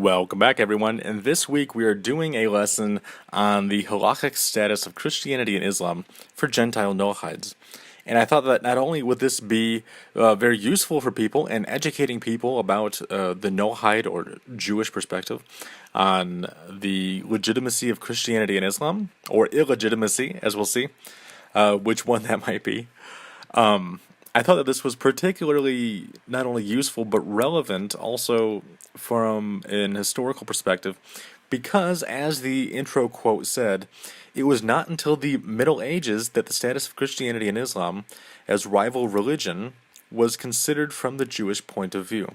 Welcome back, everyone, and this week we are doing a lesson on the halachic status of Christianity and Islam for Gentile Noahides. And I thought that not only would this be very useful for people and educating people about the Noahide or Jewish perspective on the legitimacy of Christianity and Islam, or illegitimacy, as we'll see, which one that might be. I thought that this was particularly not only useful but relevant also from an historical perspective because, as the intro quote said, it was not until the Middle Ages that the status of Christianity and Islam as rival religion was considered from the Jewish point of view.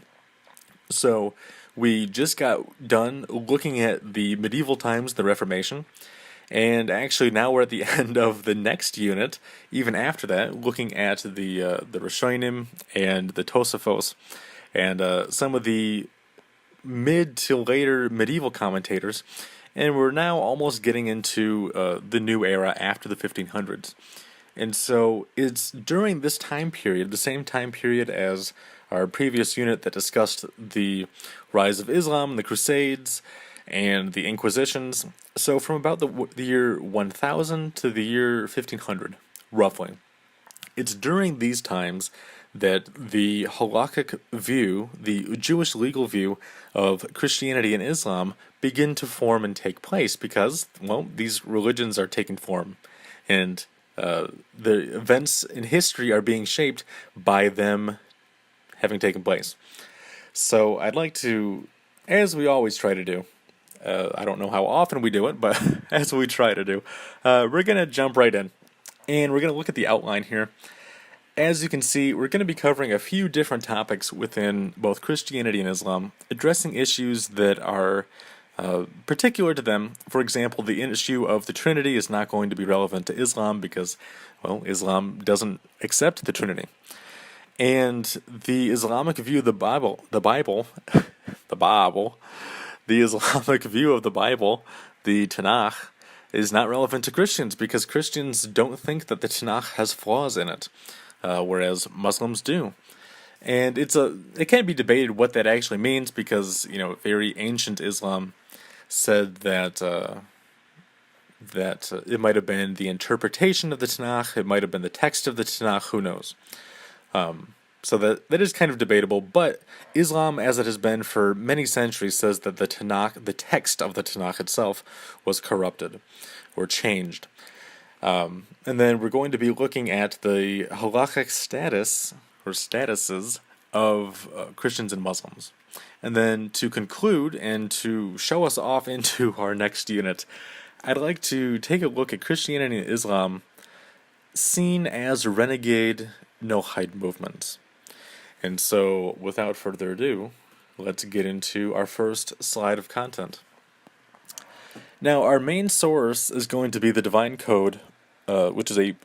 So we just got done looking at the medieval times, the Reformation, and actually now we're at the end of the next unit, even after that, looking at the Rishonim and the Tosafos, and some of the mid to later medieval commentators, and we're now almost getting into the new era after the 1500s. And so it's during this time period, the same time period as our previous unit that discussed the rise of Islam, the Crusades, and the Inquisitions. So from about the year 1000 to the year 1500, roughly. It's during these times that the halachic view, the Jewish legal view of Christianity and Islam begin to form and take place because, well, these religions are taking form and the events in history are being shaped by them having taken place. So I'd like to, as we always try to do, I don't know how often we do it, but as we try to do, we're going to jump right in. And we're going to look at the outline here. As you can see, we're going to be covering a few different topics within both Christianity and Islam, addressing issues that are particular to them. For example, the issue of the Trinity is not going to be relevant to Islam because, well, Islam doesn't accept the Trinity. And the Islamic view of the Bible, the Islamic view of the Bible, the Tanakh, is not relevant to Christians because Christians don't think that the Tanakh has flaws in it, whereas Muslims do. And it can be debated what that actually means because, very ancient Islam said that it might have been the interpretation of the Tanakh, it might have been the text of the Tanakh, who knows. So that is kind of debatable, but Islam, as it has been for many centuries, says that the Tanakh, the text of the Tanakh itself, was corrupted or changed. And then we're going to be looking at the halachic status or statuses of Christians and Muslims. And then to conclude and to show us off into our next unit, I'd like to take a look at Christianity and Islam seen as renegade Noahide movements. And so, without further ado, let's get into our first slide of content. Now, our main source is going to be the Divine Code, which is a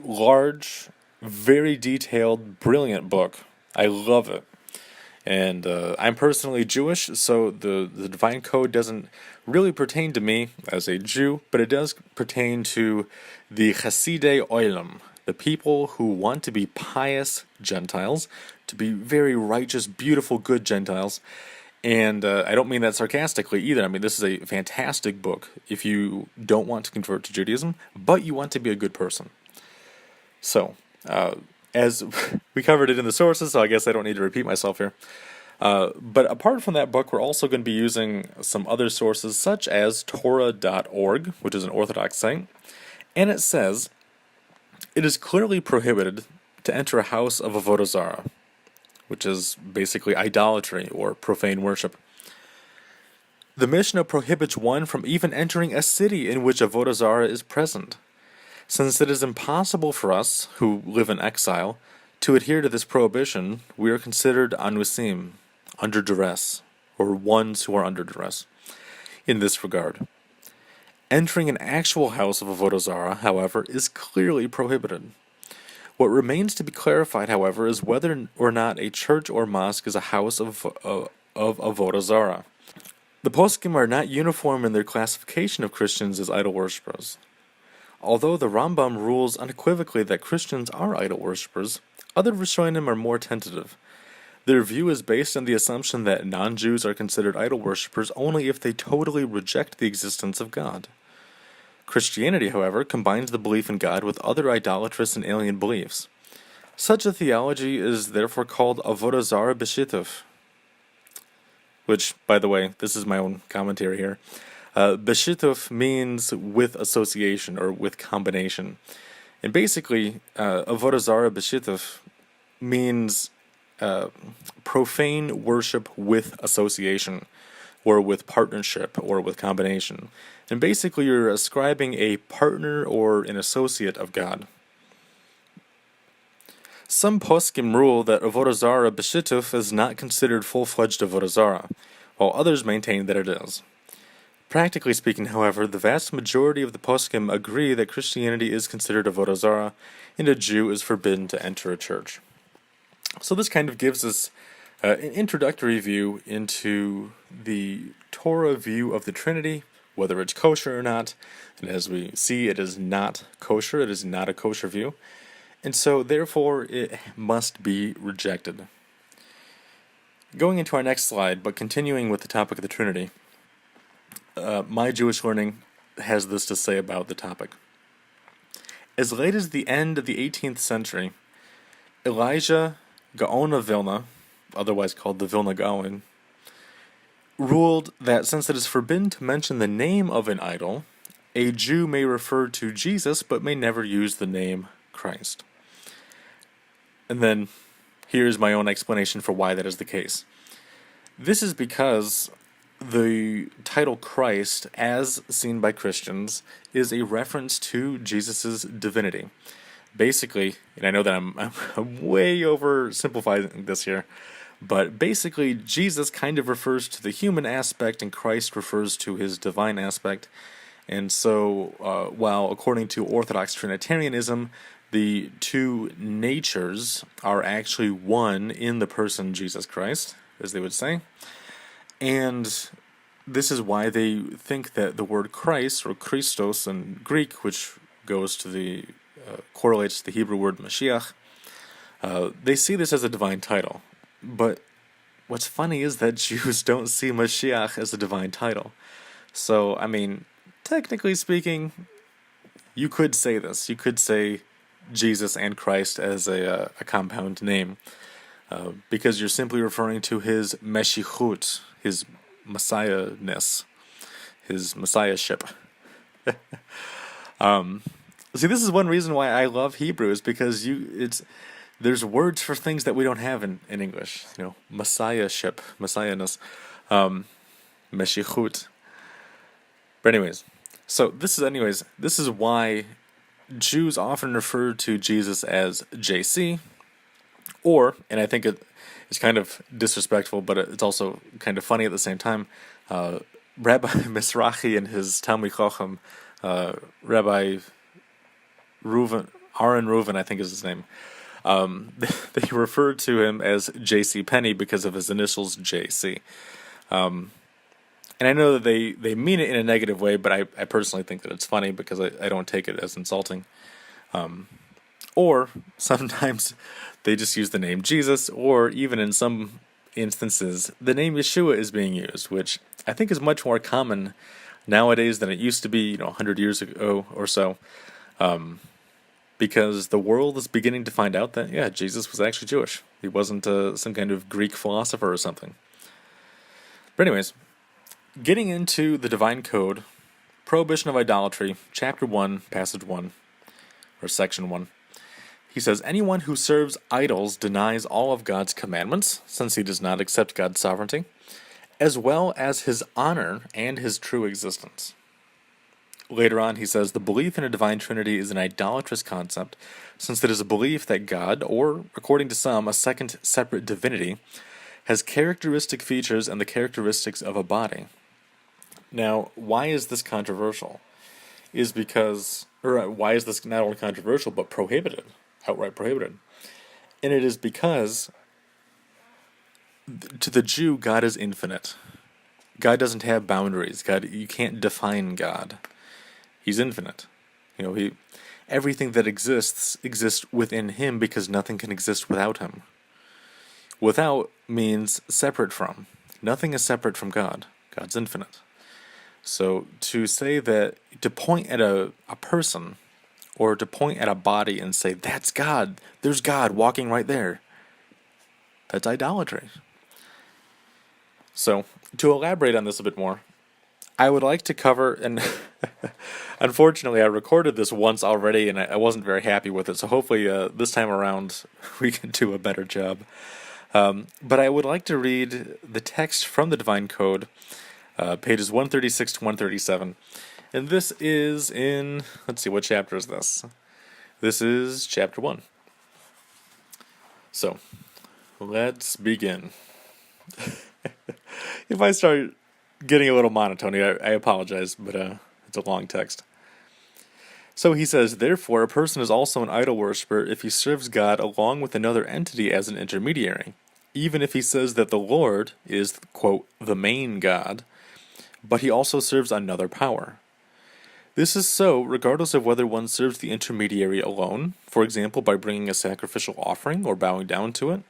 large, very detailed, brilliant book. I love it. And I'm personally Jewish, so the Divine Code doesn't really pertain to me as a Jew, but it does pertain to the Hasidei Olam, the people who want to be pious Gentiles, to be very righteous, beautiful, good Gentiles. And I don't mean that sarcastically either. I mean, this is a fantastic book if you don't want to convert to Judaism, but you want to be a good person. So, as we covered it in the sources, so I guess I don't need to repeat myself here. But apart from that book, we're also going to be using some other sources, such as Torah.org, which is an Orthodox site. And it says, it is clearly prohibited to enter a house of Avodah Zarah, which is basically idolatry or profane worship. The Mishnah prohibits one from even entering a city in which Avodah Zarah is present. Since it is impossible for us, who live in exile, to adhere to this prohibition, we are considered anusim, under duress, or ones who are under duress, in this regard. Entering an actual house of Avodah Zarah, however, is clearly prohibited. What remains to be clarified, however, is whether or not a church or mosque is a house of Avodah Zarah. The poskim are not uniform in their classification of Christians as idol worshippers. Although the Rambam rules unequivocally that Christians are idol worshippers, other Rishonim are more tentative. The Their view is based on the assumption that non-Jews are considered idol worshippers only if they totally reject the existence of God. Christianity, however, combines the belief in God with other idolatrous and alien beliefs. Such a theology is therefore called avodah zarah b'shituf, which, by the way, this is my own commentary here. B'shituf means with association or with combination. And basically, avodah zarah b'shituf means profane worship with association, or with partnership, or with combination. And basically, you're ascribing a partner or an associate of God. Some poskim rule that avodah zarah b'shituf is not considered full-fledged avodah zarah, while others maintain that it is. Practically speaking, however, the vast majority of the poskim agree that Christianity is considered avodah zarah, and a Jew is forbidden to enter a church. So this kind of gives us an introductory view into the Torah view of the Trinity, whether it's kosher or not. And as we see, it is not kosher. It is not a kosher view. And so, therefore, it must be rejected. Going into our next slide, but continuing with the topic of the Trinity, my Jewish learning has this to say about the topic. As late as the end of the 18th century, Elijah Gaon of Vilna, otherwise called the Vilna Gaon, ruled that since it is forbidden to mention the name of an idol, a Jew may refer to Jesus but may never use the name Christ. And then here's my own explanation for why that is the case. This is because the title Christ, as seen by Christians, is a reference to Jesus' divinity. Basically, and I know that I'm way oversimplifying this here, but basically Jesus kind of refers to the human aspect and Christ refers to his divine aspect. And so, while according to Orthodox Trinitarianism, the two natures are actually one in the person Jesus Christ, as they would say. And this is why they think that the word Christ, or Christos in Greek, which goes to the correlates to the Hebrew word Mashiach, they see this as a divine title. But what's funny is that Jews don't see Mashiach as a divine title. So, I mean, technically speaking, you could say this. You could say Jesus and Christ as a compound name, because you're simply referring to his Meshichut, his Messiahness, his Messiahship. See, this is one reason why I love Hebrew, is because there's words for things that we don't have in English. You know, Messiahship, Messiahness, Meshichut. But anyways, this is why Jews often refer to Jesus as JC, and I think it's kind of disrespectful, but it's also kind of funny at the same time. Rabbi Mizrahi and his Talmid Chacham, Rabbi Aaron Reuven, I think is his name. They refer to him as J.C. Penney because of his initials JC. And I know that they mean it in a negative way, but I personally think that it's funny because I don't take it as insulting. Or sometimes they just use the name Jesus, or even in some instances, the name Yeshua is being used, which I think is much more common nowadays than it used to be, 100 years ago or so. Because the world is beginning to find out that, Jesus was actually Jewish. He wasn't some kind of Greek philosopher or something. But anyways, getting into the Divine Code, Prohibition of Idolatry, Chapter 1, Passage 1, or Section 1. He says, anyone who serves idols denies all of God's commandments, since he does not accept God's sovereignty, as well as his honor and his true existence. Later on, he says, the belief in a divine trinity is an idolatrous concept, since it is a belief that God, or, according to some, a second separate divinity, has characteristic features and the characteristics of a body. Now, why is this controversial? Why is this not only controversial, but prohibited, outright prohibited? And it is because, to the Jew, God is infinite. God doesn't have boundaries. You can't define God. He's infinite. Everything that exists within him because nothing can exist without him. Without means separate from. Nothing is separate from God. God's infinite. So to say that, to point at a person, or to point at a body and say, that's God, there's God walking right there, that's idolatry. So, to elaborate on this a bit more, I would like to cover, and unfortunately I recorded this once already and I wasn't very happy with it, so hopefully this time around we can do a better job. But I would like to read the text from the Divine Code, pages 136 to 137. And this is in, let's see, what chapter is this? This is chapter 1. So, let's begin. If I start getting a little monotone, I apologize, but it's a long text. So he says, therefore, a person is also an idol worshiper if he serves God along with another entity as an intermediary, even if he says that the Lord is, quote, the main God, but he also serves another power. This is so regardless of whether one serves the intermediary alone, for example by bringing a sacrificial offering or bowing down to it,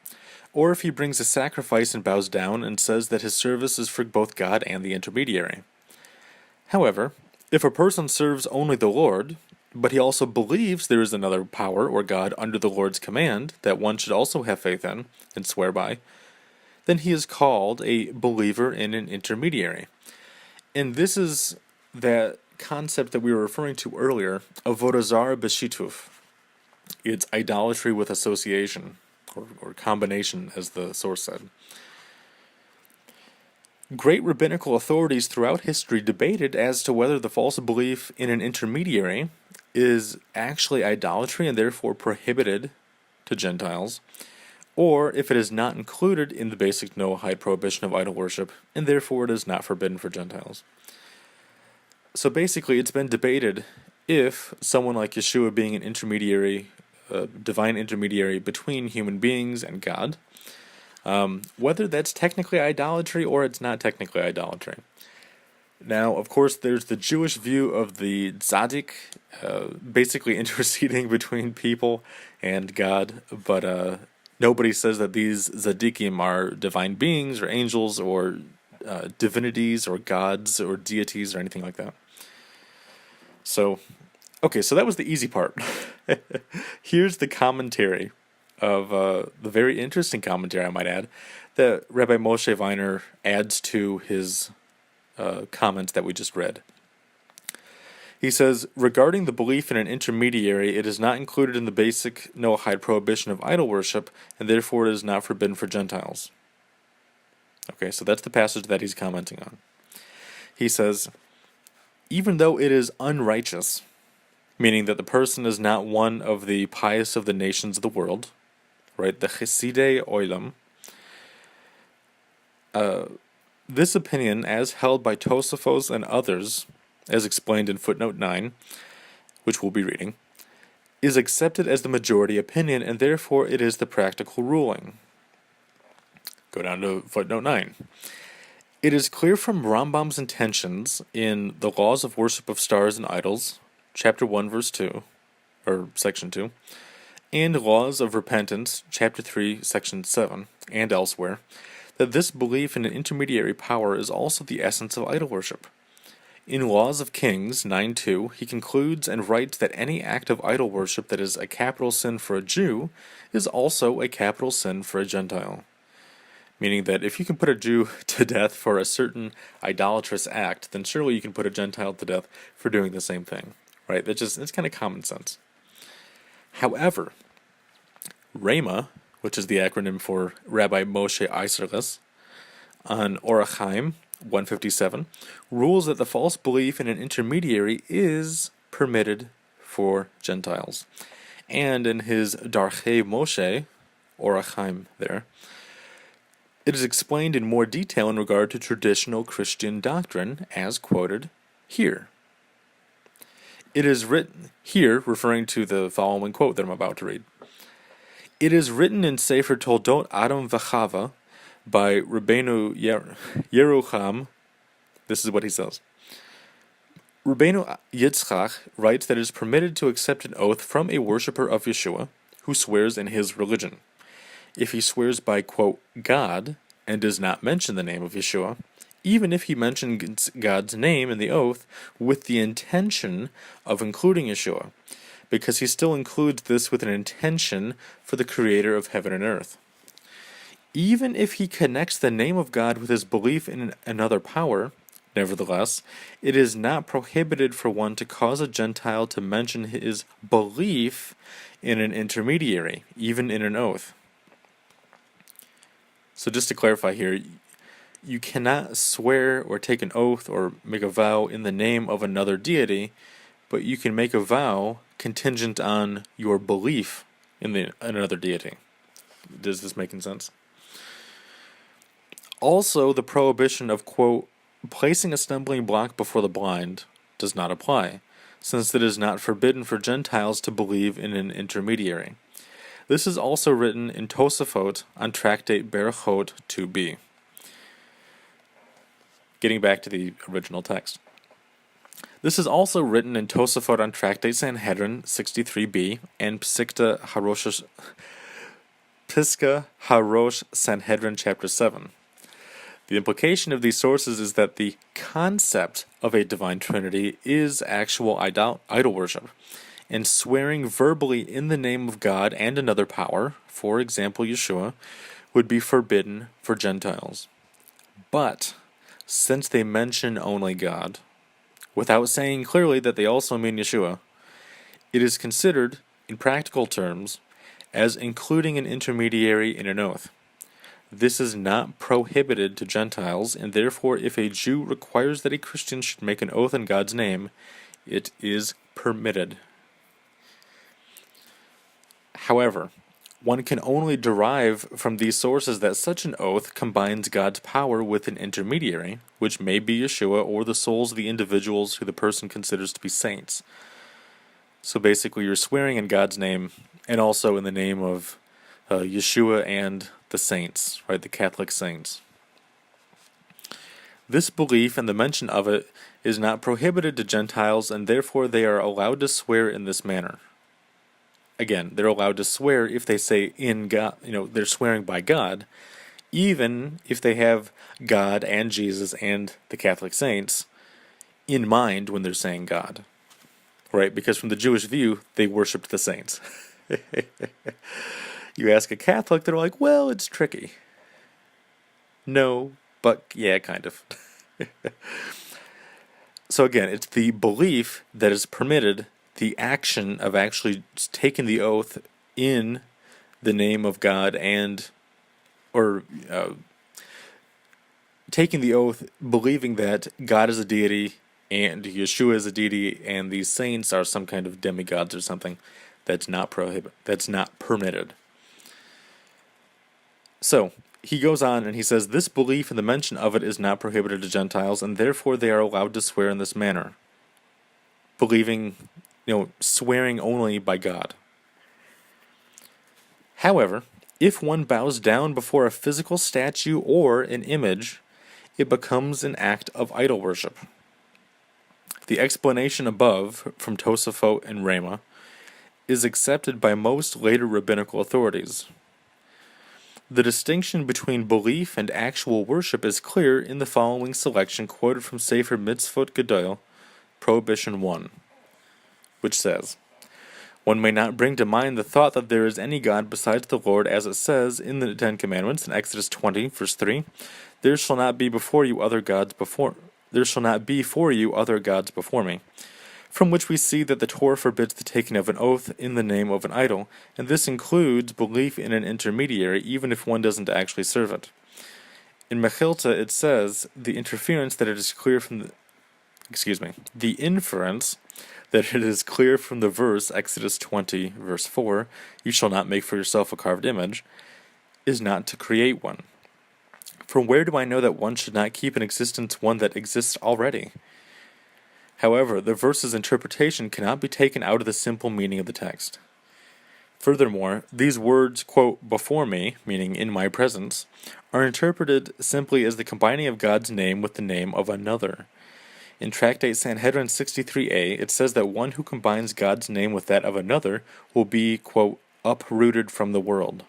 or if he brings a sacrifice and bows down and says that his service is for both God and the intermediary. However, if a person serves only the Lord, but he also believes there is another power or God under the Lord's command that one should also have faith in and swear by, then he is called a believer in an intermediary. And this is that concept that we were referring to earlier, avodah zarah b'shituf. It's idolatry with association, or combination, as the source said. Great rabbinical authorities throughout history debated as to whether the false belief in an intermediary is actually idolatry and therefore prohibited to Gentiles, or if it is not included in the basic Noahide prohibition of idol worship, and therefore it is not forbidden for Gentiles. So basically, it's been debated if someone like Yeshua being an intermediary, divine intermediary between human beings and God, whether that's technically idolatry or it's not technically idolatry. Now, of course, there's the Jewish view of the Tzaddik, basically interceding between people and God, but nobody says that these Tzaddikim are divine beings or angels or divinities or gods or deities or anything like that. So, okay, so that was the easy part. Here's the commentary of the very interesting commentary, I might add, that Rabbi Moshe Weiner adds to his comments that we just read. He says, regarding the belief in an intermediary, it is not included in the basic Noahide prohibition of idol worship, and therefore it is not forbidden for Gentiles. Okay, so that's the passage that he's commenting on. He says, even though it is unrighteous, meaning that the person is not one of the pious of the nations of the world, right, the Chesidei Olam, this opinion, as held by Tosafos and others, as explained in footnote 9, which we'll be reading, is accepted as the majority opinion, and therefore it is the practical ruling. Go down to footnote 9. It is clear from Rambam's intentions in The Laws of Worship of Stars and Idols, chapter 1, verse 2, or section 2, and Laws of Repentance, chapter 3, section 7, and elsewhere, that this belief in an intermediary power is also the essence of idol worship. In Laws of Kings 9:2, he concludes and writes that any act of idol worship that is a capital sin for a Jew is also a capital sin for a Gentile. Meaning that if you can put a Jew to death for a certain idolatrous act, then surely you can put a Gentile to death for doing the same thing. Right? It's kind of common sense. However, Rhema, which is the acronym for Rabbi Moshe Isserles, on Orach Chaim 157, rules that the false belief in an intermediary is permitted for Gentiles. And in his Darchei Moshe, Orach Chaim there, it is explained in more detail in regard to traditional Christian doctrine, as quoted here. It is written here, referring to the following quote that I'm about to read. It is written in Sefer Toldot Adam v'Chava by Rabbeinu Yerucham. This is what he says. Rabbeinu Yitzchak writes that it is permitted to accept an oath from a worshipper of Yeshua who swears in his religion. if he swears by, quote, God, and does not mention the name of Yeshua, even if he mentions God's name in the oath with the intention of including Yeshua, because he still includes this with an intention for the creator of heaven and earth. Even if he connects the name of God with his belief in another power, nevertheless, it is not prohibited for one to cause a Gentile to mention his belief in an intermediary, even in an oath. So just to clarify here, you cannot swear or take an oath or make a vow in the name of another deity, but you can make a vow contingent on your belief in another deity. Does this make sense? Also, the prohibition of, quote, placing a stumbling block before the blind does not apply, since it is not forbidden for Gentiles to believe in an intermediary. This is also written in Tosafot on Tractate Berachot 2b. Getting back to the original text. This is also written in Tosafot on Tractate Sanhedrin 63b and Psikta Harosh Sanhedrin chapter 7. The implication of these sources is that the concept of a divine trinity is actual idol worship, and swearing verbally in the name of God and another power, for example Yeshua, would be forbidden for Gentiles. But, since they mention only God, without saying clearly that they also mean Yeshua, it is considered, in practical terms, as including an intermediary in an oath. This is not prohibited to Gentiles, and therefore if a Jew requires that a Christian should make an oath in God's name, it is permitted. However, one can only derive from these sources that such an oath combines God's power with an intermediary, which may be Yeshua or the souls of the individuals who the person considers to be saints. So basically you're swearing in God's name and also in the name of Yeshua and the saints, right, the Catholic saints. This belief and the mention of it is not prohibited to Gentiles, and therefore they are allowed to swear in this manner. Again, they're allowed to swear if they say in God, they're swearing by God, even if they have God and Jesus and the Catholic saints in mind when they're saying God, right? Because from the Jewish view, they worshipped the saints. You ask a Catholic, they're like, well, it's tricky. No, but yeah, kind of. So again, it's the belief that is permitted, the action of actually taking the oath in the name of God or taking the oath believing that God is a deity and Yeshua is a deity and these saints are some kind of demigods or something. That's not permitted. So, he goes on and he says, this belief and the mention of it is not prohibited to Gentiles, and therefore they are allowed to swear in this manner. Believing, swearing only by God. However, if one bows down before a physical statue or an image, it becomes an act of idol worship. The explanation above, from Tosafot and Rama, is accepted by most later rabbinical authorities. The distinction between belief and actual worship is clear in the following selection quoted from Sefer Mitzvot Gedol, Prohibition 1, which says, one may not bring to mind the thought that there is any God besides the Lord, as it says in the Ten Commandments in Exodus 20, verse 3, there shall not be for you other gods before me. From which we see that the Torah forbids the taking of an oath in the name of an idol, and this includes belief in an intermediary, even if one doesn't actually serve it. In Mechilta it says, the inference that it is clear from the verse, Exodus 20, verse 4, you shall not make for yourself a carved image, is not to create one. From where do I know that one should not keep in existence one that exists already? However, the verse's interpretation cannot be taken out of the simple meaning of the text. Furthermore, these words, quote, before me, meaning in my presence, are interpreted simply as the combining of God's name with the name of another. In Tractate Sanhedrin 63a, it says that one who combines God's name with that of another will be, quote, uprooted from the world.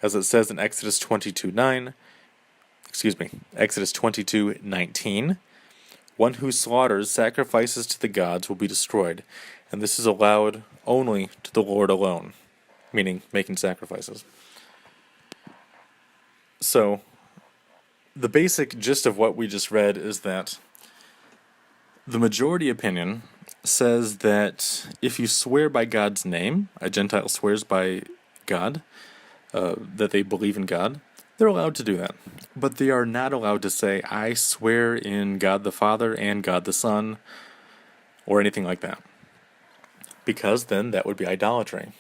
as it says in Exodus 22:19, one who slaughters sacrifices to the gods will be destroyed, and this is allowed only to the Lord alone, meaning making sacrifices. So, the basic gist of what we just read is that the majority opinion says that if you swear by God's name, a Gentile swears by God, that they believe in God, they're allowed to do that. But they are not allowed to say, I swear in God the Father and God the Son, or anything like that. Because then that would be idolatry.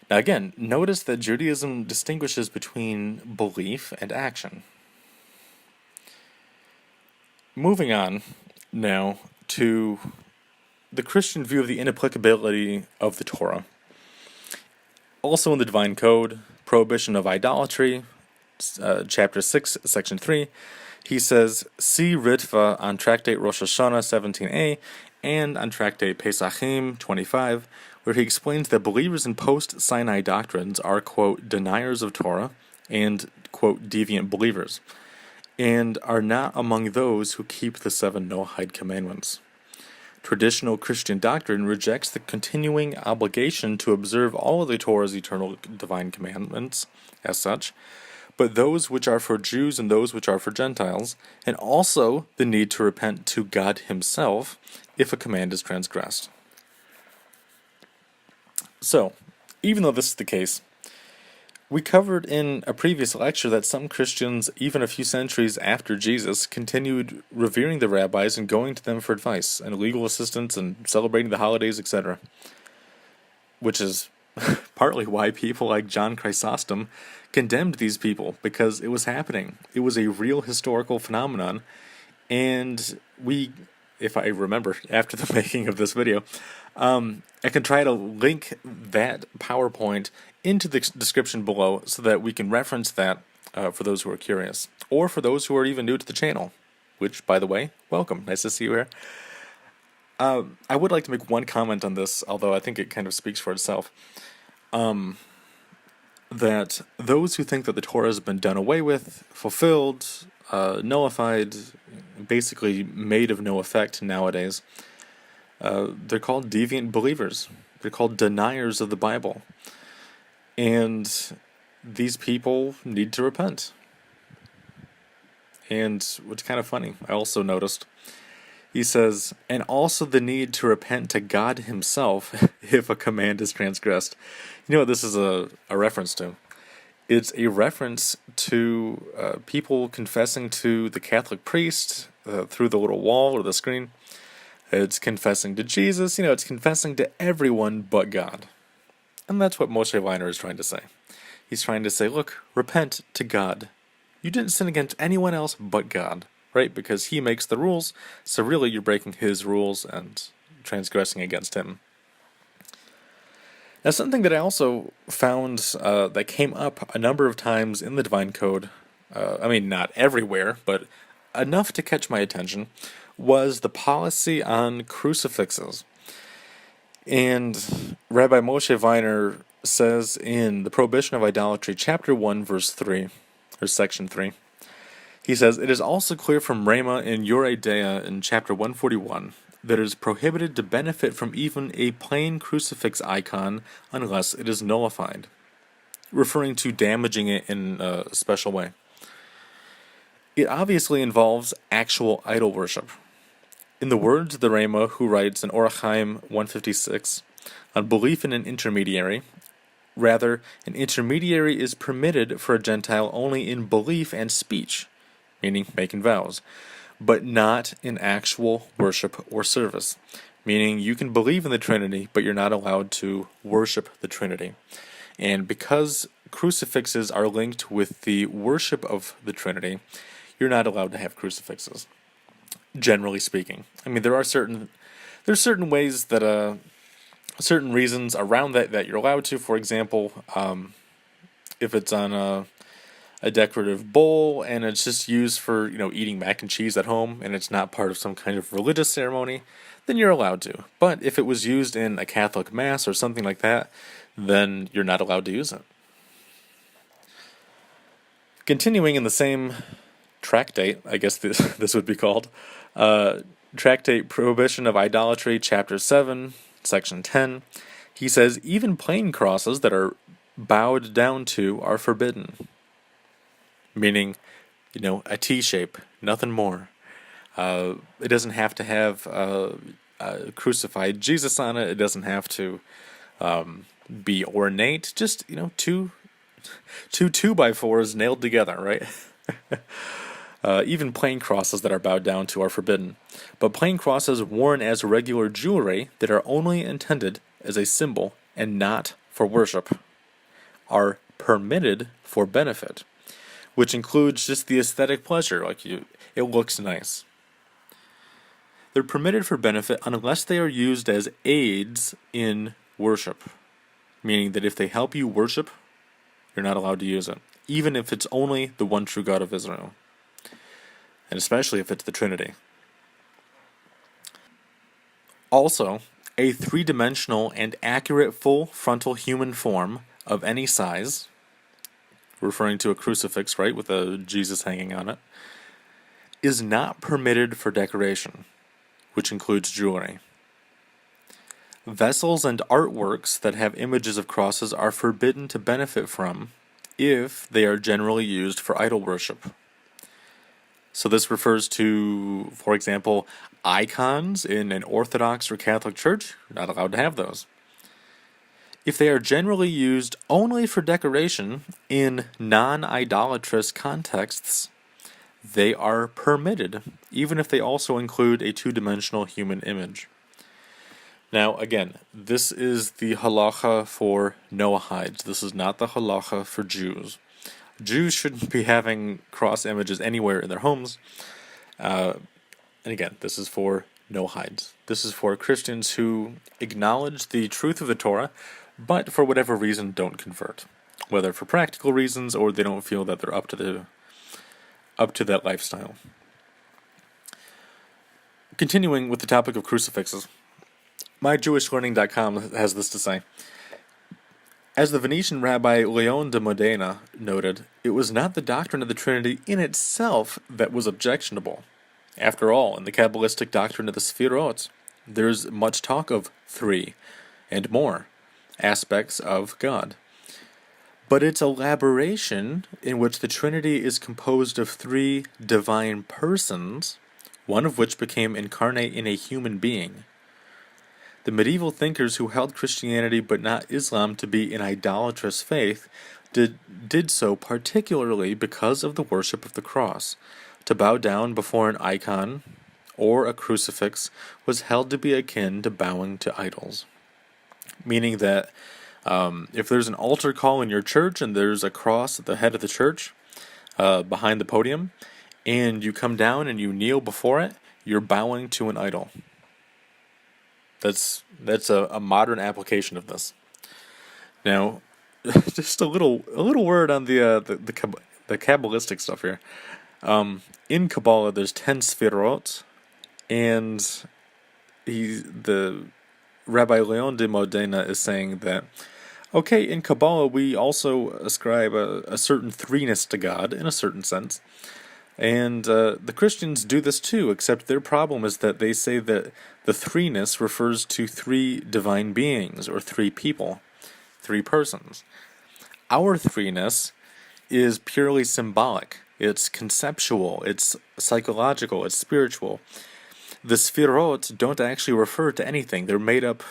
Now again, notice that Judaism distinguishes between belief and action. Moving on now to the Christian view of the inapplicability of the Torah. Also in the Divine Code, prohibition of idolatry, chapter 6, section 3, he says, see Ritva on Tractate Rosh Hashanah 17a and on Tractate Pesachim 25, where he explains that believers in post-Sinai doctrines are, quote, deniers of Torah and, quote, deviant believers, and are not among those who keep the 7 Noahide commandments. Traditional Christian doctrine rejects the continuing obligation to observe all of the Torah's eternal divine commandments as such, but those which are for Jews and those which are for Gentiles, and also the need to repent to God himself if a command is transgressed. So, even though this is the case, we covered in a previous lecture that some Christians, even a few centuries after Jesus, continued revering the rabbis and going to them for advice and legal assistance and celebrating the holidays, etc. Which is partly why people like John Chrysostom condemned these people, because it was happening. It was a real historical phenomenon, and we, if I remember after the making of this video, I can try to link that PowerPoint into the description below so that we can reference that for those who are curious, or for those who are even new to the channel, which, by the way, welcome. Nice to see you here. I would like to make one comment on this, although I think it kind of speaks for itself. That those who think that the Torah has been done away with, fulfilled, nullified, basically made of no effect nowadays, they're called deviant believers. They're called deniers of the Bible. And these people need to repent. And what's kind of funny, I also noticed, he says, and also the need to repent to God himself if a command is transgressed. You know what this is a reference to? It's a reference to people confessing to the Catholic priest through the little wall or the screen. It's confessing to Jesus. It's confessing to everyone but God. And that's what Moshe Weiner is trying to say. He's trying to say, look, repent to God. You didn't sin against anyone else but God, right? Because he makes the rules, so really you're breaking his rules and transgressing against him. Now, something that I also found that came up a number of times in the Divine Code, not everywhere, but enough to catch my attention, was the policy on crucifixes. And Rabbi Moshe Weiner says in the Prohibition of Idolatry, chapter 1, verse 3, or section 3, he says, it is also clear from Rhema in Yoreh Deah in chapter 141 that it is prohibited to benefit from even a plain crucifix icon unless it is nullified, referring to damaging it in a special way. It obviously involves actual idol worship. In the words of the Rhema, who writes in Orach Chaim 156, on belief in an intermediary, rather, an intermediary is permitted for a Gentile only in belief and speech, meaning making vows, but not in actual worship or service, meaning you can believe in the Trinity, but you're not allowed to worship the Trinity. And because crucifixes are linked with the worship of the Trinity, you're not allowed to have crucifixes, generally speaking. There's certain ways that certain reasons around that you're allowed to. For example, if it's on a decorative bowl and it's just used for eating mac and cheese at home and it's not part of some kind of religious ceremony, then you're allowed to. But if it was used in a Catholic mass or something like that, then you're not allowed to use it. Continuing in the same tractate, I guess this would be called, Tractate Prohibition of Idolatry, Chapter 7, Section 10, he says, even plain crosses that are bowed down to are forbidden. Meaning, a T shape, nothing more. It doesn't have to have crucified Jesus on it. It doesn't have to be ornate. Just, two 2x4s nailed together, right? Even plain crosses that are bowed down to are forbidden. But plain crosses worn as regular jewelry that are only intended as a symbol and not for worship are permitted for benefit, which includes just the aesthetic pleasure, it looks nice. They're permitted for benefit unless they are used as aids in worship, meaning that if they help you worship, you're not allowed to use it, even if it's only the one true God of Israel, and especially if it's the Trinity. Also, a three-dimensional and accurate full frontal human form of any size, referring to a crucifix, right, with a Jesus hanging on it, is not permitted for decoration, which includes jewelry. Vessels and artworks that have images of crosses are forbidden to benefit from if they are generally used for idol worship. So this refers to, for example, icons in an Orthodox or Catholic church. You're not allowed to have those. If they are generally used only for decoration in non-idolatrous contexts, they are permitted, even if they also include a two-dimensional human image. Now, again, this is the halacha for Noahides. This is not the halacha for Jews. Jews shouldn't be having cross images anywhere in their homes. And again, this is for Noahides. This is for Christians who acknowledge the truth of the Torah, but for whatever reason don't convert. Whether for practical reasons or they don't feel that they're up to that lifestyle. Continuing with the topic of crucifixes, myjewishlearning.com has this to say. As the Venetian rabbi Leon de Modena noted, it was not the doctrine of the Trinity in itself that was objectionable. After all, in the Kabbalistic doctrine of the Sefirot, there's much talk of three and more aspects of God. But its elaboration, in which the Trinity is composed of three divine persons, one of which became incarnate in a human being. The medieval thinkers who held Christianity but not Islam to be an idolatrous faith did so particularly because of the worship of the cross. To bow down before an icon or a crucifix was held to be akin to bowing to idols. Meaning that if there's an altar call in your church and there's a cross at the head of the church behind the podium, and you come down and you kneel before it, you're bowing to an idol. That's a modern application of this. Now, just a little word on the Kabbalistic stuff here. In Kabbalah, there's 10 Sefirot, and the Rabbi Leon de Modena is saying that, okay, in Kabbalah we also ascribe a certain threeness to God in a certain sense. And the Christians do this too, except their problem is that they say that the threeness refers to three divine beings, or three people, three persons. Our threeness is purely symbolic. It's conceptual, it's psychological, it's spiritual. The Sefirot don't actually refer to anything. They're made up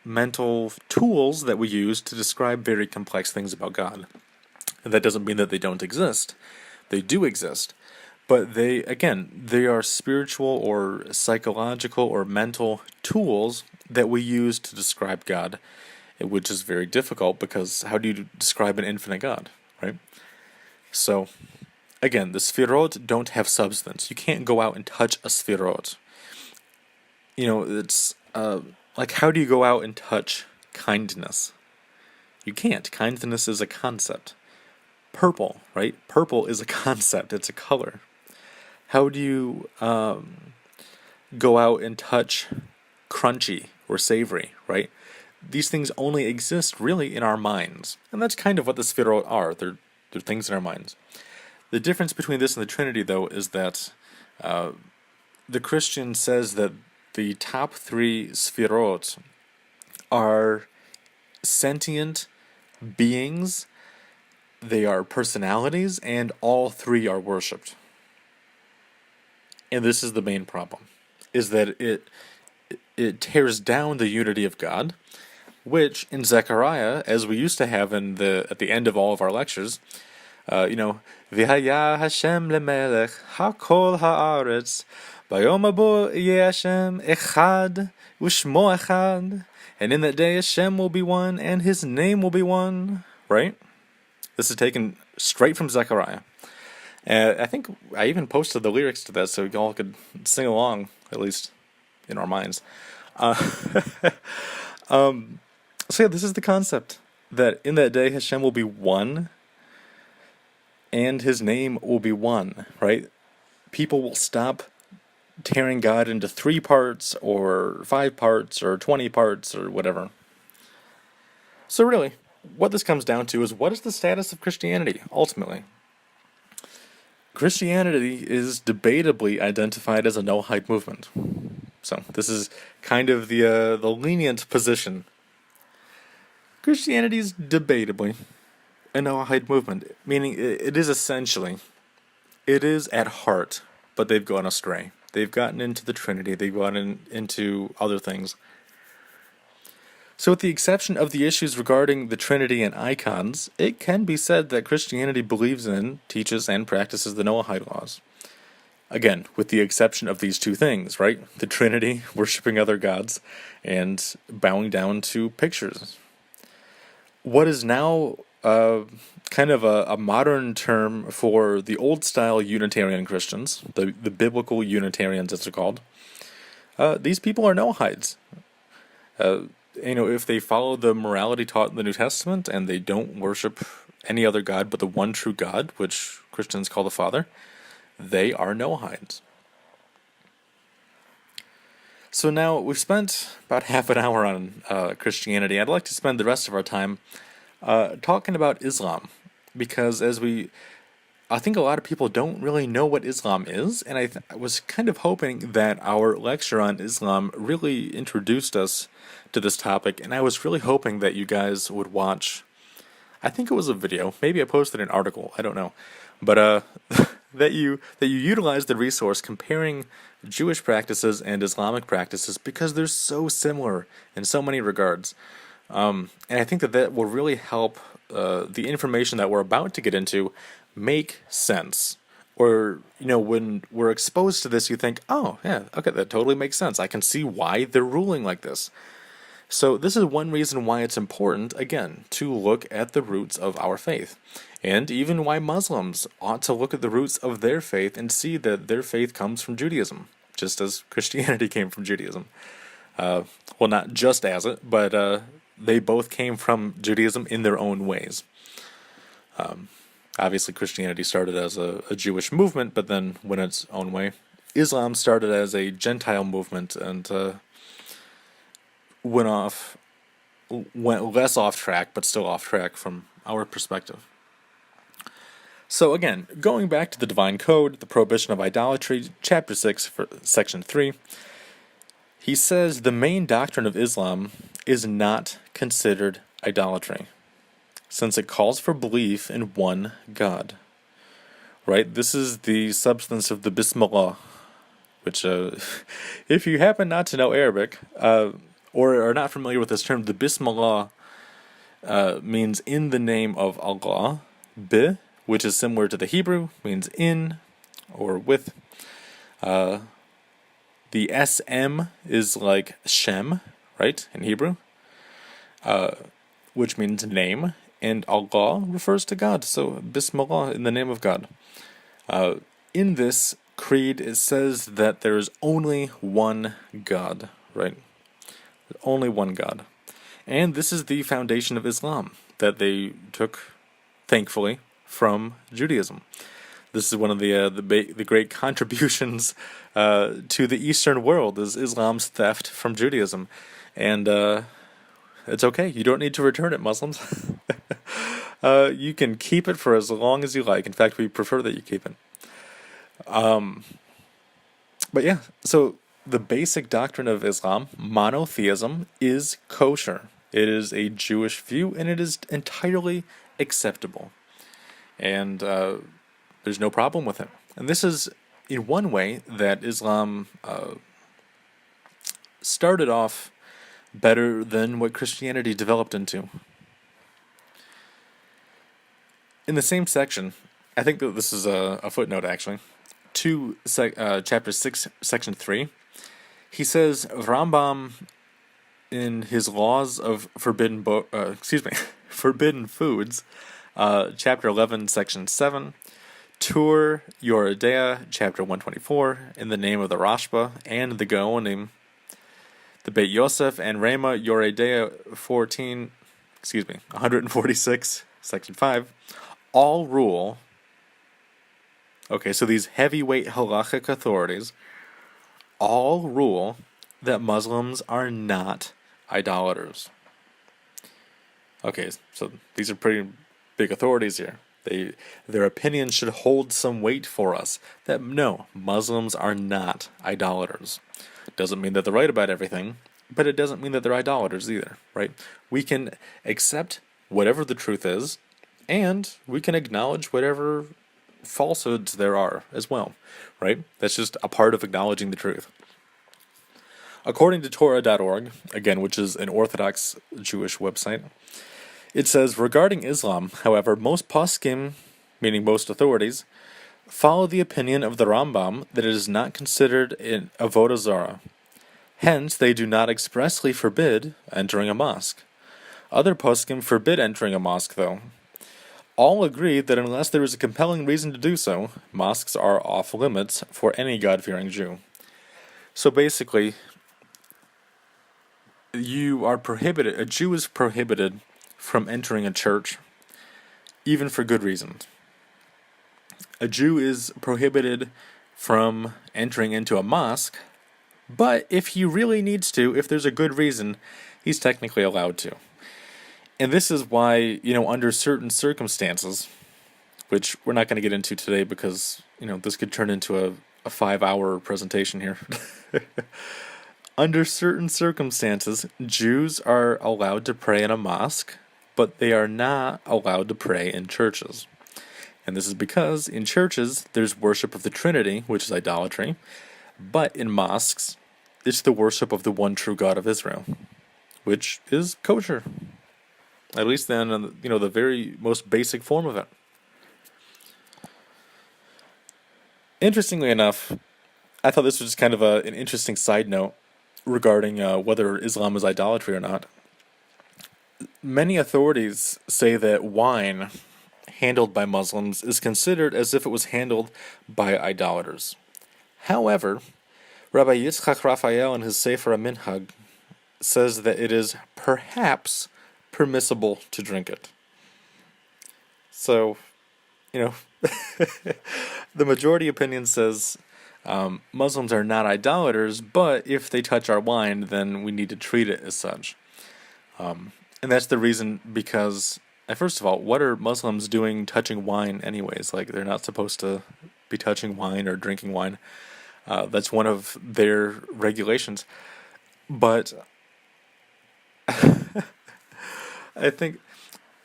mental tools that we use to describe very complex things about God. And that doesn't mean that they don't exist. They do exist. But they are spiritual or psychological or mental tools that we use to describe God, which is very difficult because how do you describe an infinite God, right? So, again, the Sefirot don't have substance. You can't go out and touch a Sefirot. It's like, how do you go out and touch kindness? You can't. Kindness is a concept. Purple, right? Purple is a concept. It's a color. How do you go out and touch crunchy or savory, right? These things only exist really in our minds. And that's kind of what the Sefirot are. They're They're things in our minds. The difference between this and the Trinity, though, is that the Christian says that the top three sfirot are sentient beings, they are personalities, and all three are worshipped. And this is the main problem, is that it tears down the unity of God, which in Zechariah, as we used to have at the end of all of our lectures, V'haya Hashem lemelech hakol haaretz bayom habo yeh Hashem echad u'shmo echad, and in that day Hashem will be one and His name will be one. Right? This is taken straight from Zechariah. I think I even posted the lyrics to that so you all could sing along, at least in our minds. So yeah, this is the concept, that in that day Hashem will be one and His name will be one, right? People will stop tearing God into 3 parts or 5 parts or 20 parts or whatever. So really, what this comes down to is, what is the status of Christianity, ultimately? Christianity is debatably identified as a Noahide movement. So this is kind of the lenient position. Christianity is debatably a Noahide movement, meaning it is essentially, it is at heart, but they've gone astray. They've gotten into the Trinity, they've gotten into other things. So with the exception of the issues regarding the Trinity and icons, it can be said that Christianity believes in, teaches, and practices the Noahide Laws. Again, with the exception of these 2 things, right? The Trinity, worshiping other gods, and bowing down to pictures. What is now kind of a modern term for the old-style Unitarian Christians, the biblical Unitarians as they're called, these people are Noahides. If they follow the morality taught in the New Testament and they don't worship any other God but the one true God, which Christians call the Father, they are Noahides. So now we've spent about half an hour on Christianity. I'd like to spend the rest of our time talking about Islam, because I think a lot of people don't really know what Islam is, and I was kind of hoping that our lecture on Islam really introduced us to this topic, and I was really hoping that you guys would watch, I think it was a video, maybe I posted an article, I don't know, but that you utilize the resource comparing Jewish practices and Islamic practices, because they're so similar in so many regards. And I think that will really help the information that we're about to get into make sense. Or, when we're exposed to this, you think, oh, yeah, okay, that totally makes sense. I can see why they're ruling like this. So this is one reason why it's important, again, to look at the roots of our faith. And even why Muslims ought to look at the roots of their faith and see that their faith comes from Judaism, just as Christianity came from Judaism. Well, not just as it, but they both came from Judaism in their own ways. Obviously, Christianity started as a Jewish movement, but then went its own way. Islam started as a Gentile movement and went less off track, but still off track from our perspective. So again, going back to the Divine Code, the prohibition of idolatry, chapter 6, section 3, he says the main doctrine of Islam is not considered idolatry, since it calls for belief in one God. Right? This is the substance of the Bismillah, which, if you happen not to know Arabic, or are not familiar with this term, the Bismillah means in the name of Allah. Bi, which is similar to the Hebrew, means in or with. The SM is like Shem, right, in Hebrew, which means name, and Allah refers to God, so Bismillah, in the name of God. In this creed, it says that there is only one God, right? Only one God. And this is the foundation of Islam that they took, thankfully, from Judaism. This is one of the great contributions to the Eastern world, is Islam's theft from Judaism. And it's okay. You don't need to return it, Muslims. You can keep it for as long as you like. In fact, we prefer that you keep it. But yeah, so the basic doctrine of Islam, monotheism, is kosher. It is a Jewish view, and it is entirely acceptable. And there's no problem with it. And this is, in one way, that Islam started off better than what Christianity developed into. In the same section, I think that this is a footnote actually, chapter 6, section 3, he says Rambam in his laws of forbidden forbidden foods, chapter 11, section 7, Tur Yoredea, chapter 124, in the name of the Rashba and the Gaonim, the Beit Yosef and Rema Yoredea 146, section 5, all rule. Okay, so these heavyweight halachic authorities all rule that Muslims are not idolaters. Okay, so these are pretty big authorities here. Their opinions should hold some weight for us. That no, Muslims are not idolaters. Doesn't mean that they're right about everything, but it doesn't mean that they're idolaters either, right? We can accept whatever the truth is, and we can acknowledge whatever falsehoods there are as well, right? That's just a part of acknowledging the truth. According to Torah.org, again, which is an Orthodox Jewish website, it says, regarding Islam, however, most poskim, meaning most authorities, follow the opinion of the Rambam that it is not considered an avodah zarah. Hence, they do not expressly forbid entering a mosque. Other poskim forbid entering a mosque, though. All agree that unless there is a compelling reason to do so, mosques are off limits for any God-fearing Jew. So basically, a Jew is prohibited from entering a church, even for good reasons. A Jew is prohibited from entering into a mosque, but if he really needs to, if there's a good reason, he's technically allowed to. And this is why, under certain circumstances, which we're not going to get into today because, this could turn into a 5-hour presentation here. Under certain circumstances, Jews are allowed to pray in a mosque, but they are not allowed to pray in churches. And this is because in churches, there's worship of the Trinity, which is idolatry, but in mosques, it's the worship of the one true God of Israel, which is kosher. At least then, the very most basic form of it. Interestingly enough, I thought this was just kind of an interesting side note regarding whether Islam is idolatry or not. Many authorities say that wine handled by Muslims is considered as if it was handled by idolaters. However, Rabbi Yitzchak Raphael in his Sefer HaMinhag says that it is perhaps permissible to drink it. So, the majority opinion says Muslims are not idolaters, but if they touch our wine, then we need to treat it as such. And that's the reason because, first of all, what are Muslims doing touching wine anyways? Like, they're not supposed to be touching wine or drinking wine. That's one of their regulations. But I think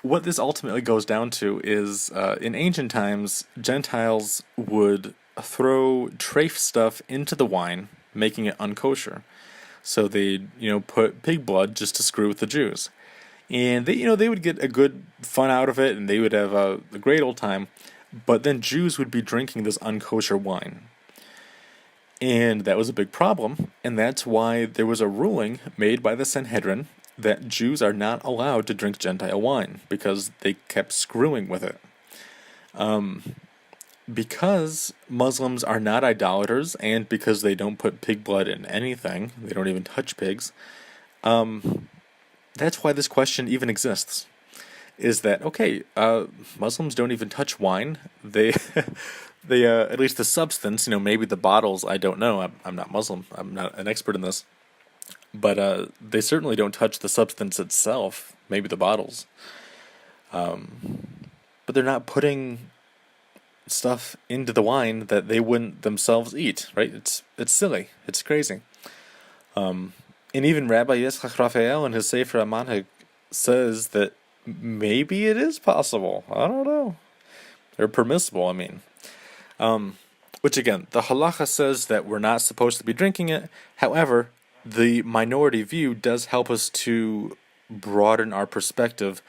what this ultimately goes down to is, in ancient times, Gentiles would throw treif stuff into the wine, making it unkosher. So they'd, put pig blood just to screw with the Jews. And they would get a good fun out of it, and they would have a great old time. But then Jews would be drinking this unkosher wine. And that was a big problem, and that's why there was a ruling made by the Sanhedrin that Jews are not allowed to drink Gentile wine, because they kept screwing with it. Because Muslims are not idolaters, and because they don't put pig blood in anything, they don't even touch pigs, that's why this question even exists. Is that, okay, Muslims don't even touch wine. They, at least the substance, maybe the bottles, I don't know. I'm not Muslim. I'm not an expert in this. But they certainly don't touch the substance itself, maybe the bottles. But they're not putting stuff into the wine that they wouldn't themselves eat, right? It's silly. It's crazy. And even Rabbi Yitzchak Raphael in his Sefer HaManhag says that maybe it is possible. I don't know. Or permissible, I mean. Which again, the halacha says that we're not supposed to be drinking it. However, the minority view does help us to broaden our perspective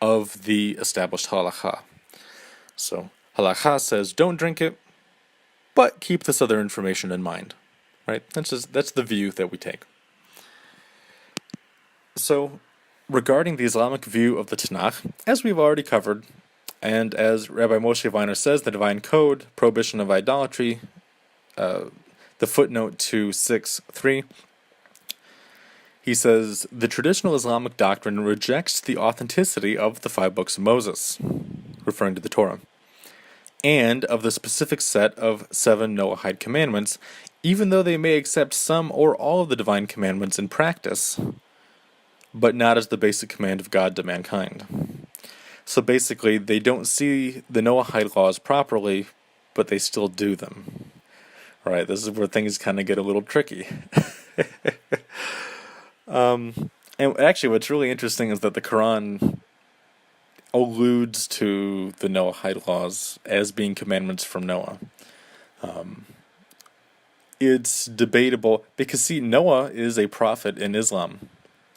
of the established halacha. So, halacha says don't drink it, but keep this other information in mind. Right? That's the view that we take. So, regarding the Islamic view of the Tanakh, as we've already covered, and as Rabbi Moshe Weiner says, the Divine Code, prohibition of idolatry, the footnote to 6.3, he says, the traditional Islamic doctrine rejects the authenticity of the 5 books of Moses, referring to the Torah, and of the specific set of 7 Noahide commandments, even though they may accept some or all of the divine commandments in practice, but not as the basic command of God to mankind. So basically, they don't see the Noahide laws properly, but they still do them. All right, this is where things kind of get a little tricky. And actually, what's really interesting is that the Quran alludes to the Noahide laws as being commandments from Noah. It's debatable because, see, Noah is a prophet in Islam,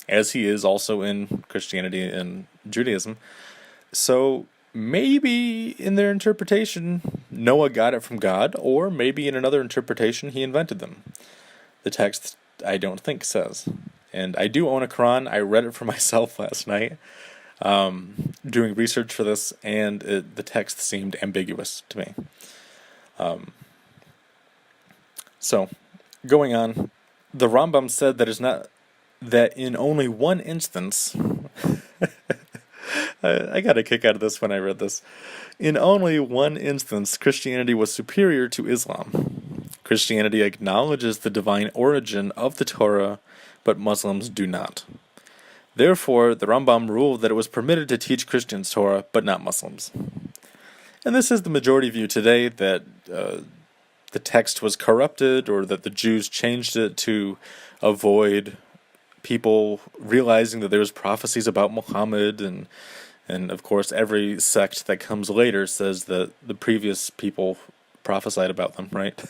as he is also in Christianity and Judaism. So maybe in their interpretation, Noah got it from God, or maybe in another interpretation, he invented them. The text, I don't think, says. And I do own a Quran. I read it for myself last night, doing research for this, and the text seemed ambiguous to me. So, going on, the Rambam said that in only one instance, I got a kick out of this when I read this. In only one instance, Christianity was superior to Islam. Christianity acknowledges the divine origin of the Torah, but Muslims do not. Therefore, the Rambam ruled that it was permitted to teach Christians Torah, but not Muslims. And this is the majority view today, that the text was corrupted, or that the Jews changed it to avoid people realizing that there's prophecies about Muhammad, and of course every sect that comes later says that the previous people prophesied about them, right?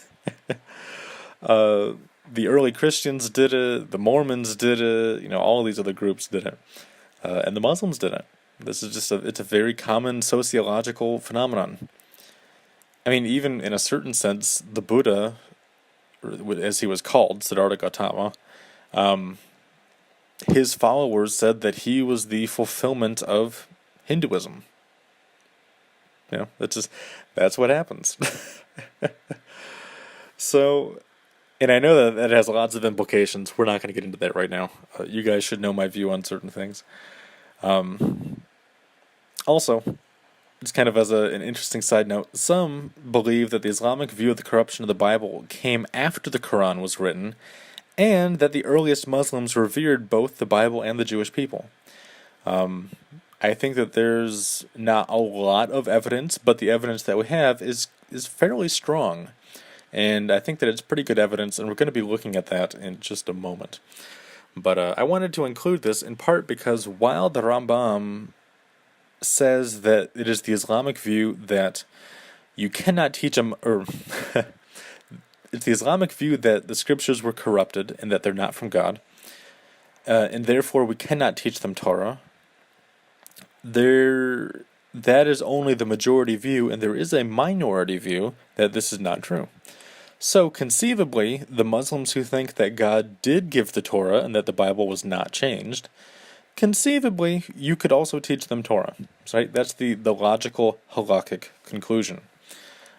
The early Christians did it, the Mormons did it, all these other groups did it, and the Muslims did it. This is it's a very common sociological phenomenon. I mean, even in a certain sense, the Buddha, as he was called, Siddhartha Gautama, his followers said that he was the fulfillment of Hinduism. That's what happens. So, and I know that has lots of implications. We're not going to get into that right now. You guys should know my view on certain things. Also, just kind of as an interesting side note, some believe that the Islamic view of the corruption of the Bible came after the Quran was written, and that the earliest Muslims revered both the Bible and the Jewish people. I think that there's not a lot of evidence, but the evidence that we have is fairly strong. And I think that it's pretty good evidence, and we're going to be looking at that in just a moment. But I wanted to include this in part because while the Rambam says that it is the Islamic view that you cannot teach them, or it's the Islamic view that the scriptures were corrupted and that they're not from God, and therefore we cannot teach them Torah, that is only the majority view, and there is a minority view that this is not true. So, conceivably, the Muslims who think that God did give the Torah and that the Bible was not changed, conceivably, you could also teach them Torah. Right? That's the logical halachic conclusion.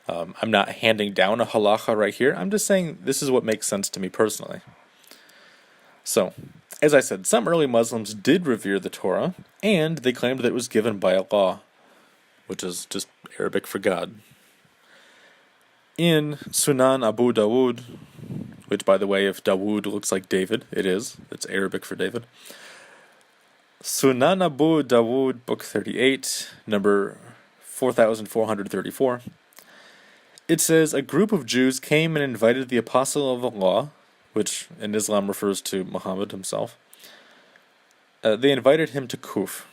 I'm not handing down a halacha right here. I'm just saying this is what makes sense to me personally. So, as I said, some early Muslims did revere the Torah, and they claimed that it was given by Allah, which is just Arabic for God. In Sunan Abu Dawud, which, by the way, if Dawood looks like David, it is. It's Arabic for David. Sunan Abu Dawud, Book 38, number 4434. It says, a group of Jews came and invited the Apostle of Allah, which in Islam refers to Muhammad himself. They invited him to Kuf.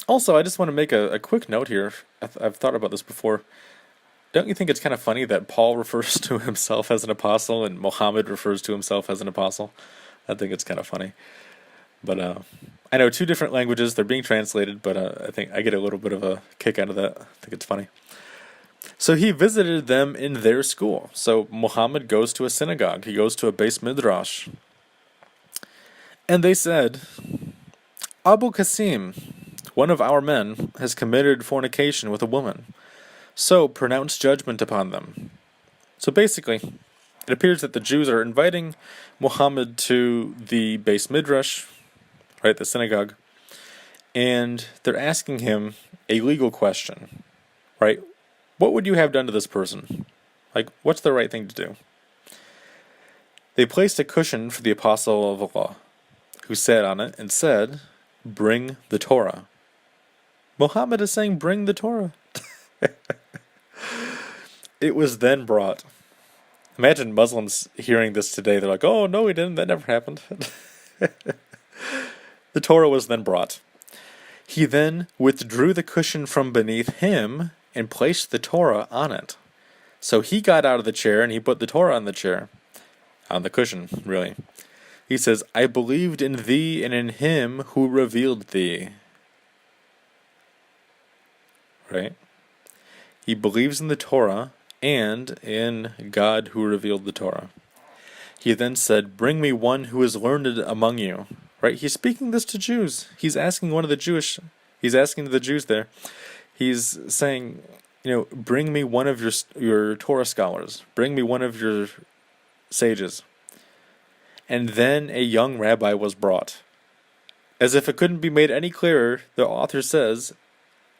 Also, I just want to make a quick note here. I've thought about this before. Don't you think it's kind of funny that Paul refers to himself as an apostle and Muhammad refers to himself as an apostle? I think it's kind of funny. But I know two different languages, they're being translated, but I think I get a little bit of a kick out of that. I think it's funny. So he visited them in their school. So Muhammad goes to a synagogue. He goes to a base midrash. And they said, Abu Qasim, one of our men, has committed fornication with a woman. So pronounce judgment upon them. So basically, it appears that the Jews are inviting Muhammad to the base midrash, right, the synagogue, and they're asking him a legal question, right? What would you have done to this person? Like, what's the right thing to do? They placed a cushion for the Apostle of Allah, who sat on it and said, bring the Torah. Muhammad is saying, bring the Torah. It was then brought. Imagine Muslims hearing this today. They're like, oh, no, he didn't. That never happened. The Torah was then brought. He then withdrew the cushion from beneath him and placed the Torah on it. So he got out of the chair and he put the Torah on the chair. On the cushion, really. He says, I believed in thee and in him who revealed thee. Right? He believes in the Torah and in God who revealed the Torah. He then said, bring me one who is learned among you. Right? He's speaking this to Jews. He's asking the Jews there. He's saying, bring me one of your Torah scholars. Bring me one of your sages. And then a young rabbi was brought. As if it couldn't be made any clearer, the author says,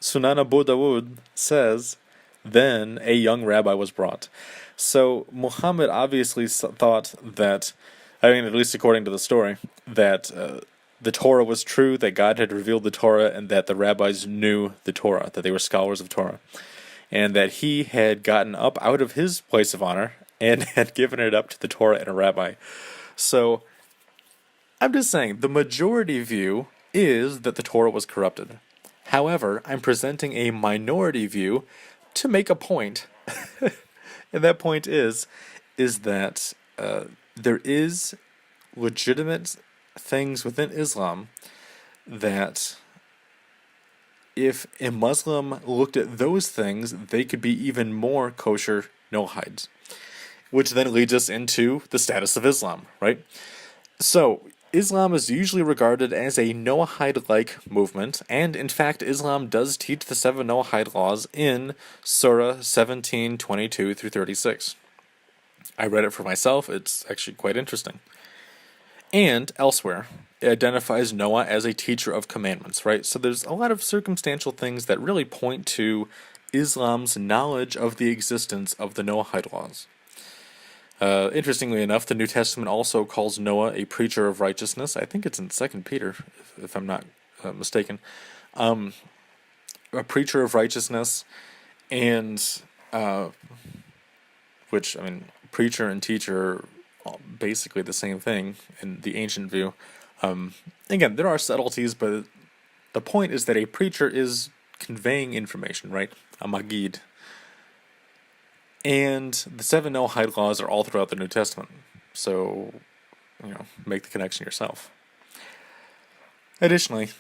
Sunan Abu Dawud says, then a young rabbi was brought. So Muhammad obviously thought that, at least according to the story, that the Torah was true, that God had revealed the Torah, and that the rabbis knew the Torah, that they were scholars of Torah, and that he had gotten up out of his place of honor and had given it up to the Torah and a rabbi. So I'm just saying, the majority view is that the Torah was corrupted. However, I'm presenting a minority view to make a point, and that point is that there is legitimate things within Islam that if a Muslim looked at those things, they could be even more kosher Noahides, which then leads us into the status of Islam, right? So Islam is usually regarded as a Noahide-like movement, and in fact, Islam does teach the 7 Noahide laws in Surah 17:22 through 36. I read it for myself. It's actually quite interesting. And elsewhere, it identifies Noah as a teacher of commandments, right? So there's a lot of circumstantial things that really point to Islam's knowledge of the existence of the Noahide laws. Interestingly enough, the New Testament also calls Noah a preacher of righteousness. I think it's in 2 Peter, if I'm not mistaken. A preacher of righteousness, and which, preacher and teacher are basically the same thing in the ancient view. Again, there are subtleties, but the point is that a preacher is conveying information, right? A magid. And the 7 Noahide laws are all throughout the New Testament. So, make the connection yourself. Additionally,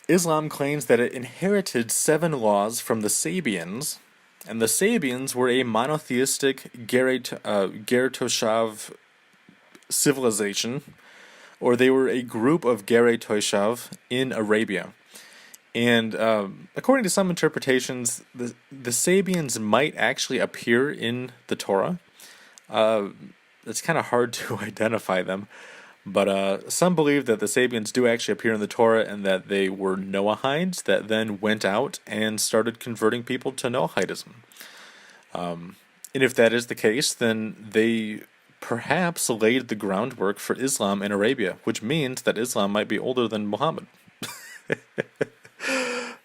Islam claims that it inherited 7 laws from the Sabians, and the Sabians were a monotheistic Ger Toshav civilization, or they were a group of Ger Toshav in Arabia. And according to some interpretations, the Sabians might actually appear in the Torah. It's kind of hard to identify them, but some believe that the Sabians do actually appear in the Torah and that they were Noahides that then went out and started converting people to Noahidism. And if that is the case, then they perhaps laid the groundwork for Islam in Arabia, which means that Islam might be older than Muhammad.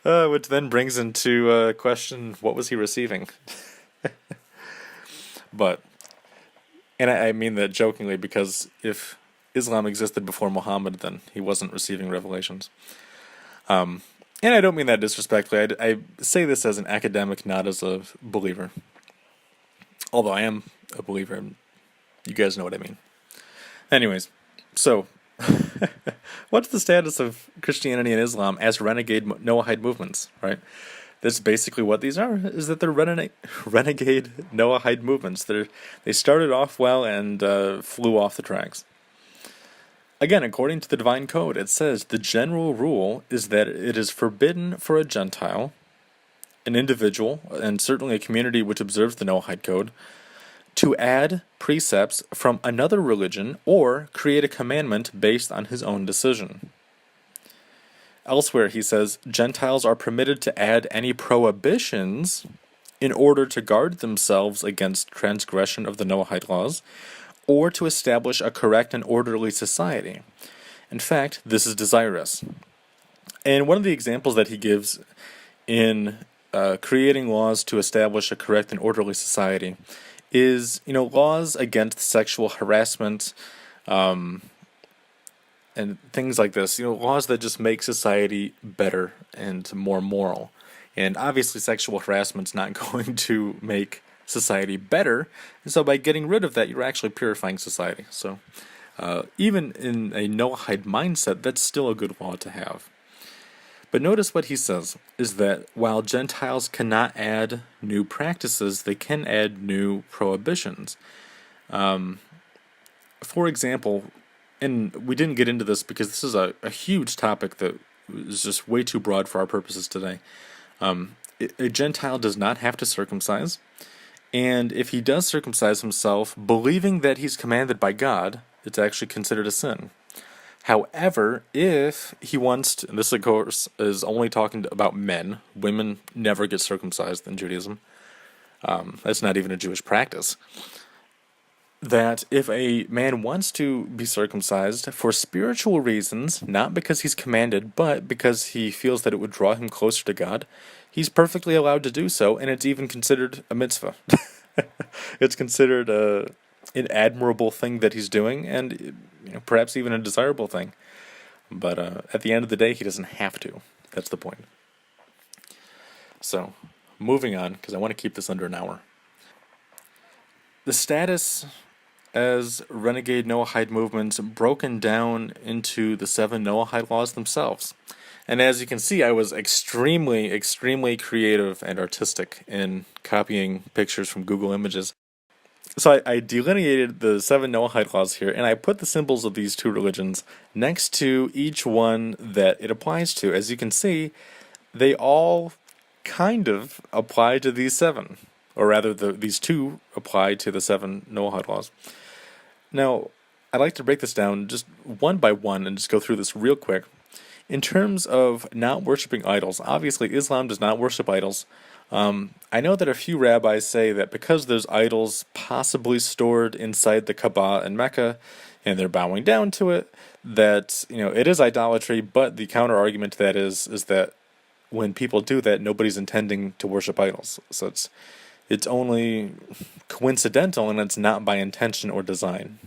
Which then brings into question, what was he receiving? But, and I mean that jokingly, because if Islam existed before Muhammad, then he wasn't receiving revelations. And I don't mean that disrespectfully. I say this as an academic, not as a believer. Although I am a believer, and you guys know what I mean. Anyways, so what's the status of Christianity and Islam as renegade Noahide movements, right? That's basically what these are, is that they're renegade Noahide movements. They started off well and flew off the tracks. Again, according to the Divine Code, it says the general rule is that it is forbidden for a Gentile, an individual, and certainly a community which observes the Noahide Code, to add precepts from another religion or create a commandment based on his own decision. Elsewhere, he says, Gentiles are permitted to add any prohibitions in order to guard themselves against transgression of the Noahide laws, or to establish a correct and orderly society. In fact, this is desirous. And one of the examples that he gives in creating laws to establish a correct and orderly society is, laws against sexual harassment, and things like this. Laws that just make society better and more moral. And obviously, sexual harassment's not going to make society better, and so by getting rid of that, you're actually purifying society. So even in a Noahide mindset, that's still a good law to have. But notice what he says, is that while Gentiles cannot add new practices, they can add new prohibitions. For example, and we didn't get into this because this is a huge topic that is just way too broad for our purposes today. A Gentile does not have to circumcise. And if he does circumcise himself, believing that he's commanded by God, it's actually considered a sin. However, if he wants to, and this of course is only talking about men, women never get circumcised in Judaism. That's not even a Jewish practice. That if a man wants to be circumcised for spiritual reasons, not because he's commanded, but because he feels that it would draw him closer to God, he's perfectly allowed to do so, and it's even considered a mitzvah. It's considered an admirable thing that he's doing, and perhaps even a desirable thing. But at the end of the day, he doesn't have to. That's the point. So, moving on, because I want to keep this under an hour. The status as renegade Noahide movements broken down into the 7 Noahide laws themselves. And as you can see, I was extremely, extremely creative and artistic in copying pictures from Google Images. So I delineated the 7 Noahide laws here, and I put the symbols of these 2 religions next to each one that it applies to. As you can see, they all kind of apply to these 7. Or rather, these 2 apply to the 7 Noahide laws. Now, I'd like to break this down just one by one and just go through this real quick. In terms of not worshiping idols, obviously Islam does not worship idols. I know that a few rabbis say that because there's idols possibly stored inside the Kaaba in Mecca, and they're bowing down to it, that it is idolatry. But the counter argument to that is that when people do that, nobody's intending to worship idols. So it's only coincidental, and it's not by intention or design.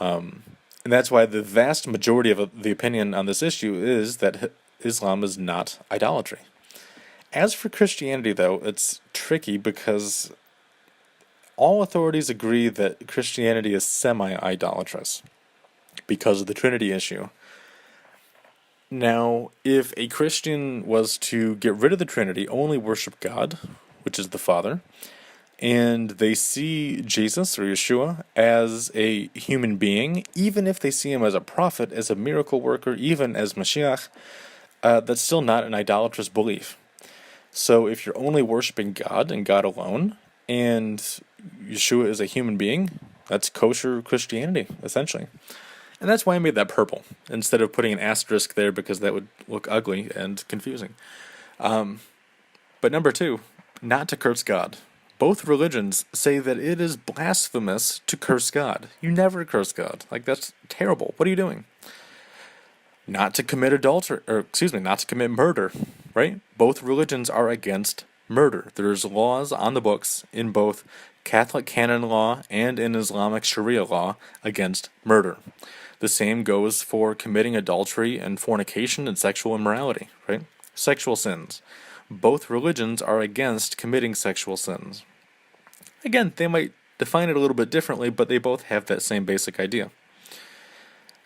And that's why the vast majority of the opinion on this issue is that Islam is not idolatry. As for Christianity, though, it's tricky because all authorities agree that Christianity is semi-idolatrous because of the Trinity issue. Now, if a Christian was to get rid of the Trinity, only worship God, which is the Father, and they see Jesus or Yeshua as a human being, even if they see him as a prophet, as a miracle worker, even as Mashiach, that's still not an idolatrous belief. So if you're only worshiping God and God alone, and Yeshua is a human being, that's kosher Christianity, essentially. And that's why I made that purple, instead of putting an asterisk there, because that would look ugly and confusing. But number 2, not to curse God, Both religions say that it is blasphemous to curse God. You never curse God. Like, that's terrible. What are you doing? Not to commit adultery, or excuse me, not to commit murder, right? Both religions are against murder. There's laws on the books in both Catholic canon law and in Islamic Sharia law against murder. The same goes for committing adultery and fornication and sexual immorality, right? Sexual sins. Both religions are against committing sexual sins. Again, they might define it a little bit differently, but they both have that same basic idea.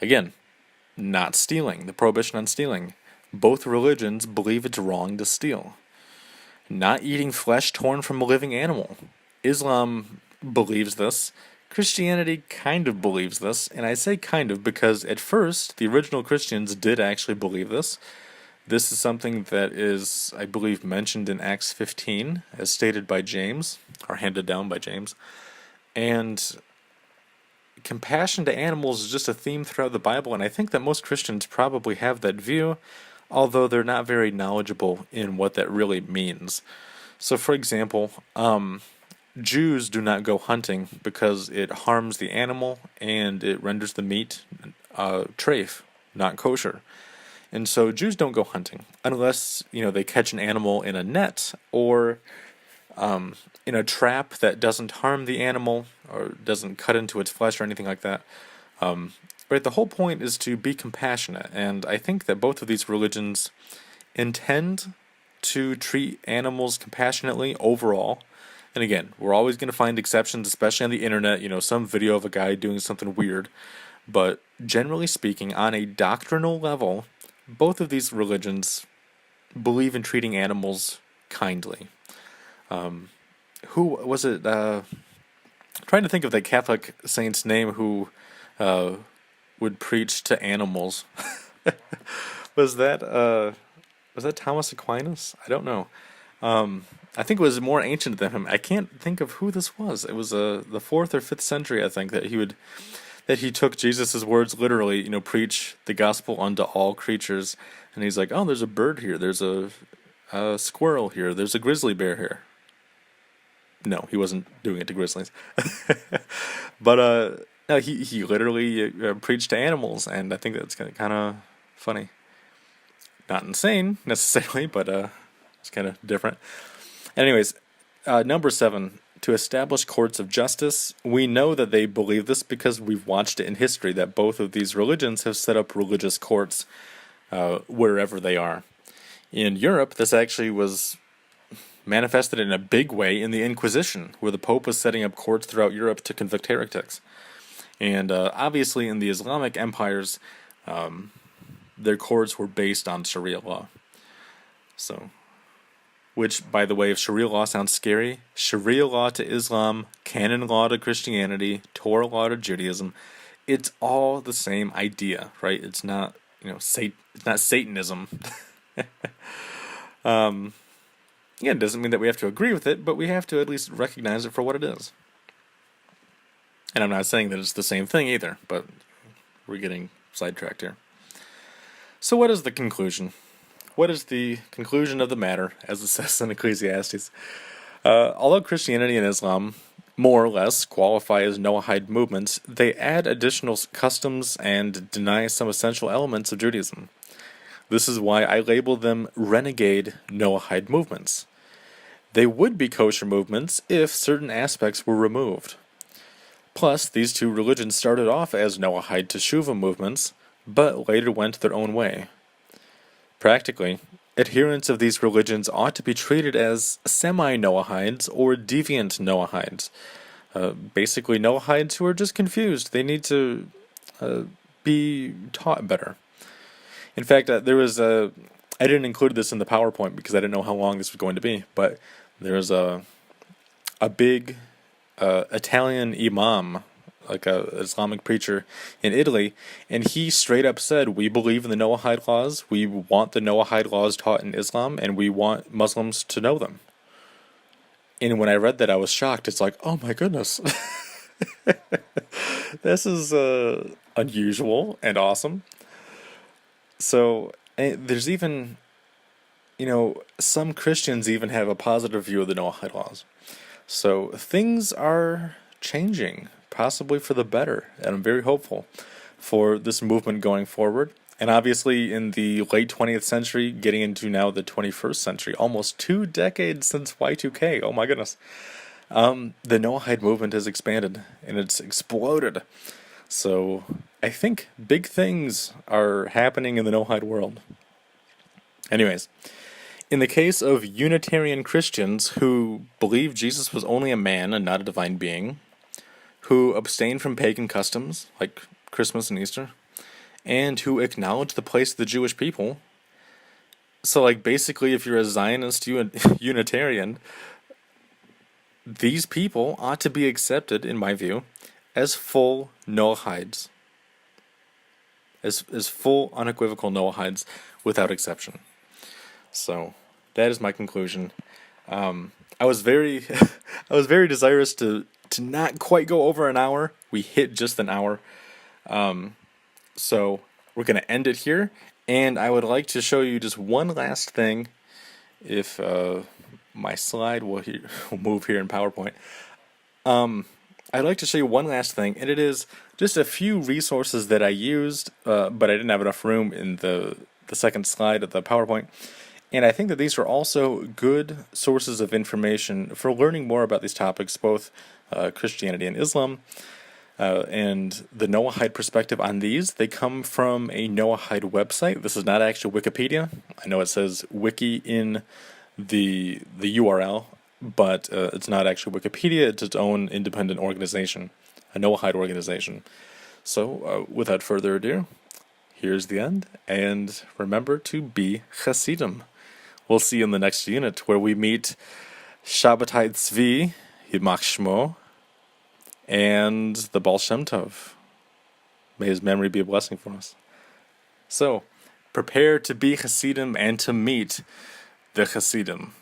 Again, not stealing, the prohibition on stealing. Both religions believe it's wrong to steal. Not eating flesh torn from a living animal. Islam believes this. Christianity kind of believes this, and I say kind of because at first the original Christians did actually believe this. This is something that is, I believe, mentioned in Acts 15, as stated by James, or handed down by James. And compassion to animals is just a theme throughout the Bible, and I think that most Christians probably have that view, although they're not very knowledgeable in what that really means. So, for example, Jews do not go hunting because it harms the animal and it renders the meat treif, not kosher. And so Jews don't go hunting unless, they catch an animal in a net or in a trap that doesn't harm the animal or doesn't cut into its flesh or anything like that. Right, the whole point is to be compassionate, and I think that both of these religions intend to treat animals compassionately overall. And again, we're always going to find exceptions, especially on the internet, some video of a guy doing something weird. But generally speaking, on a doctrinal level, both of these religions believe in treating animals kindly. Who was it? Trying to think of the Catholic saint's name who would preach to animals. Was that Thomas Aquinas? I don't know. I think it was more ancient than him. I can't think of who this was. It was the 4th or 5th century, I think, that he took Jesus' words literally, preach the gospel unto all creatures. And he's like, oh, there's a bird here. There's a squirrel here. There's a grizzly bear here. No, he wasn't doing it to grizzlies. But no, he literally preached to animals, and I think that's kind of funny. Not insane, necessarily, but it's kind of different. Anyways, number 7, to establish courts of justice. We know that they believe this because we've watched it in history, that both of these religions have set up religious courts wherever they are. In Europe, this actually was manifested in a big way in the Inquisition, where the Pope was setting up courts throughout Europe to convict heretics. And obviously in the Islamic empires, their courts were based on Sharia law. So, which, by the way, if Sharia law sounds scary, Sharia law to Islam, canon law to Christianity, Torah law to Judaism, it's all the same idea, right? It's not, it's not Satanism. It doesn't mean that we have to agree with it, but we have to at least recognize it for what it is. And I'm not saying that it's the same thing either, but we're getting sidetracked here. So what is the conclusion? What is the conclusion of the matter, as it says in Ecclesiastes? Although Christianity and Islam more or less qualify as Noahide movements, they add additional customs and deny some essential elements of Judaism. This is why I label them renegade Noahide movements. They would be kosher movements if certain aspects were removed. Plus, these two religions started off as Noahide Teshuvah movements, but later went their own way. Practically, adherents of these religions ought to be treated as semi-Noahides or deviant Noahides. Basically, Noahides who are just confused. They need to be taught better. In fact, I didn't include this in the PowerPoint because I didn't know how long this was going to be, but there was a big Italian imam, like a Islamic preacher in Italy, and he straight up said, we believe in the Noahide laws, we want the Noahide laws taught in Islam, and we want Muslims to know them. And when I read that, I was shocked. It's like, oh my goodness. This is unusual and awesome. So there's even, some Christians even have a positive view of the Noahide laws. So things are changing, possibly for the better, and I'm very hopeful for this movement going forward. And obviously in the late 20th century, getting into now the 21st century, almost 2 decades since Y2K, oh my goodness, the Noahide movement has expanded, and it's exploded. So I think big things are happening in the Noahide world. Anyways, in the case of Unitarian Christians who believe Jesus was only a man and not a divine being, who abstain from pagan customs like Christmas and Easter, and who acknowledge the place of the Jewish people. So, like, basically, if you're a Zionist Unitarian, these people ought to be accepted, in my view, as full Noahides. As full, unequivocal Noahides, without exception. So, that is my conclusion. I was very, I was very desirous to not quite go over an hour. We hit just an hour. So we're going to end it here, and I would like to show you just one last thing, if my slide will move here in PowerPoint. I'd like to show you one last thing, and it is just a few resources that I used, but I didn't have enough room in the second slide of the PowerPoint. And I think that these are also good sources of information for learning more about these topics, both Christianity and Islam. And the Noahide perspective on these, they come from a Noahide website. This is not actually Wikipedia. I know it says wiki in the URL, but it's not actually Wikipedia. It's its own independent organization, a Noahide organization. So without further ado, here's the end. And remember to be Hasidim. We'll see you in the next unit where we meet Shabbatai Tzvi, Yimach Shmo, and the Baal Shem Tov. May his memory be a blessing for us. So, prepare to be Hasidim and to meet the Hasidim.